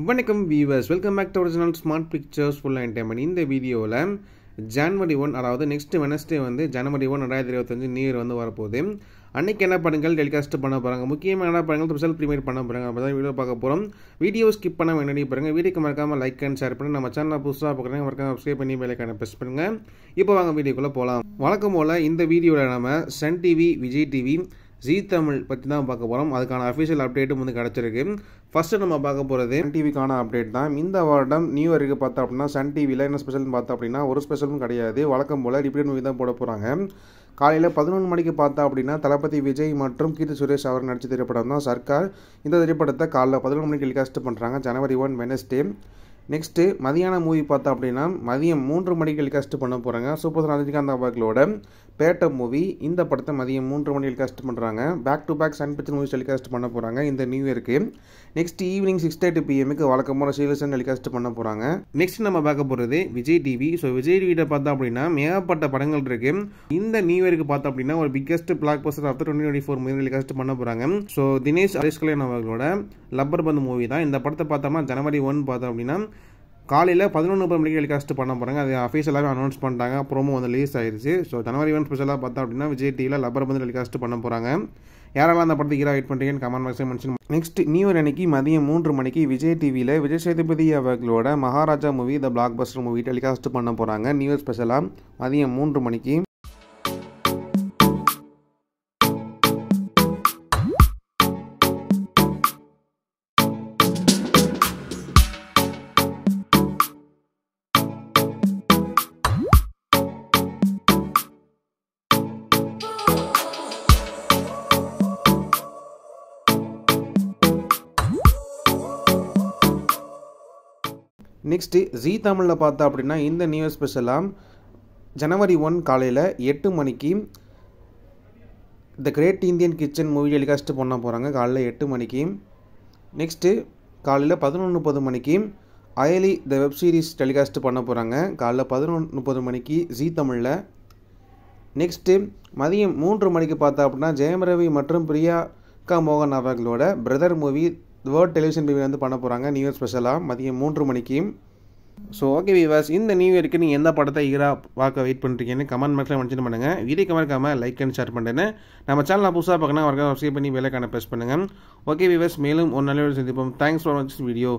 வணக்கம் viewers, welcome back to original smart pictures full entertainment. இந்த வீடியோவில் ஜனவரி 1 அதாவது நெக்ஸ்ட் வெனஸ்டே வந்து ஜனவரி 1 2025 நியூ இயர் வந்து வரப்போகுது. அன்றைக்கி என்ன படங்கள் டெலிகாஸ்ட் பண்ண போகிறாங்க, முக்கியமாக என்ன படங்கள் ஸ்பெஷல் ப்ரீமியர் பண்ண போகிறாங்க அப்போ தான் வீடியோ பார்க்க போகிறோம். வீடியோ ஸ்கிப் பண்ண வேண்டிய பாருங்கள். வீடியோக்கு மறக்காமல் லைக் அண்ட் ஷேர் பண்ணி நம்ம சேனலை புதுசாக பார்க்குறாங்க மறக்காம சப்ஸ்கிரைப் பண்ணி பெல்லைக்கான ப்ரெஸ் பண்ணுங்கள். இப்போ வாங்க வீடியோக்குள்ளே போகலாம். வழக்கம் போல் இந்த வீடியோவில் நம்ம சன் டிவி, விஜய் டிவி, ஜீ தமிழ் பற்றி தான் பார்க்க போகிறோம். அதுக்கான அஃபிஷியல் அப்டேட்டும் வந்து கிடச்சிருக்கு. ஃபஸ்ட்டு நம்ம பார்க்க போகிறது சன் டிவிக்கான அப்டேட் தான். இந்த வருடம் நியூ இயருக்கு பார்த்தோம் அப்படின்னா சன் டிவியில் என்ன ஸ்பெஷல்னு பார்த்தோம் அப்படின்னா ஒரு ஸ்பெஷலும் கிடையாது. வழக்கம் போல் ரிப்பீட் மூவி தான் போட போகிறாங்க. காலையில் 11 மணிக்கு பார்த்தா அப்படின்னா தளபதி விஜய் மற்றும் கீர்த்தி சுரேஷ் அவர் நடித்த திரைப்படம் தான் சர்க்கார். இந்த திரைப்படத்தை காலைல 11 மணிக்கு டெலிகாஸ்ட் பண்ணுறாங்க ஜனவரி 1 வெனஸ்டே. நெக்ஸ்ட்டு மதியான மூவி பார்த்தா அப்படின்னா மதியம் 3 மணிக்கு டெலிகாஸ்ட் பண்ண போகிறாங்க. சூப்பர் ரஜினிகாந்த் அவர்களோட பேட்ட மூவி. இந்த படத்தை மதியம் 3 மணிக்கு டெலிகாஸ்ட் பண்ணுறாங்க. Back to back Sun picture movies telecast பண்ண போகிறாங்க இந்த நியூ இயருக்கு. நெக்ஸ்ட் ஈவினிங் 6:30 PM வழக்கமான சீரியஸாக டெலிகாஸ்ட் பண்ண போகிறாங்க. நெக்ஸ்ட் நம்ம பார்க்க போகிறது விஜய் டிவி. ஸோ விஜய் டிவியை பார்த்தா அப்படின்னா ஏகப்பட்ட படங்கள் இருக்குது. இந்த நியூ இயருக்கு பார்த்தா அப்படின்னா ஒரு biggest block buster of 2024 movie telecast பண்ண போகிறாங்க. ஸோ தினேஷ் அரேஷ்கலையன் அவர்களோட லப்பர் பந்து மூவி தான். இந்த படத்தை பார்த்தோம்னா ஜனவரி 1 பார்த்தோம் அப்படின்னா காலையில் 11:30 மணிக்கு டெலிகாஸ்ட் பண்ண போகிறாங்க. அது அஃபீஷியலாகவே அனௌன்ஸ் பண்ணிட்டாங்க. ப்ரோமோ வந்து ரிலீஸ் ஆயிடுச்சு. ஸோ ஜனவரி 1 ஸ்பெஷலாக பார்த்தோம் அப்படின்னா விஜய் டிவியில் லப்பர் பந்து டெலிகாஸ்ட் பண்ண போகிறாங்க. யாரெல்லாம் அந்த படத்துக்கு ஹீரோ வெயிட் பண்ணுறீங்கன்னு கமெண்ட் பாக்ஸில் மென்ஷன். நெக்ஸ்ட் நியூ இயர் அன்னைக்கு மதியம் 3 மணிக்கு விஜய் டிவியில் விஜய் சேதுபதி அவர்களோட Maharaja movie the black Bastar movie telecast பண்ண போகிறாங்க. நியூ இயர் ஸ்பெஷலாக மதியம் 3 மணிக்கு. நெக்ஸ்ட்டு ஜீ தமிழில் பார்த்தா அப்படின்னா இந்த நியூ இயர் ஸ்பெஷலாக ஜனவரி 1 காலையில் 8 மணிக்கு the great Indian kitchen movie telecast பண்ண போகிறாங்க காலையில் 8 மணிக்கு. நெக்ஸ்ட்டு காலையில் 11:30 மணிக்கு Ayali the web series telecast பண்ண போகிறாங்க காலைல 11:30 மணிக்கு ஜீ தமிழில். நெக்ஸ்ட்டு மதியம் 3 மணிக்கு பார்த்தா அப்படின்னா ஜெயம் ரவி மற்றும் பிரியாக்கா மோகன் அவர்களோட brother movie world television TV வந்து பண்ண போகிறாங்க நியூ இயர் ஸ்பெஷலாக மதியம் 3 மணிக்கு. ஸோ ஓகே வியூவர்ஸ், இந்த நியூ இயருக்கு நீங்கள் எந்த படத்தை ஹீரோ பார்க்க வெயிட் பண்ணுறீங்கன்னு கமெண்ட் பாக்ஸில் மென்ஷன் பண்ணுங்கள். வீடியோக்கு மறக்காமல் லைக் அண்ட் ஷேர் பண்ணுறேன்னு நம்ம சேனலில் புதுசாக பார்க்கணும் மறக்காம சப்ஸ்கிரைப் பண்ணி பெல்லைக்கான ப்ரெஸ் பண்ணுங்கள். ஓகே வியூவர்ஸ், மேலும் ஒரு நல்ல வீடியோ சந்திப்போம். தேங்க்ஸ் ஃபார் வாட்சிங் வீடியோ.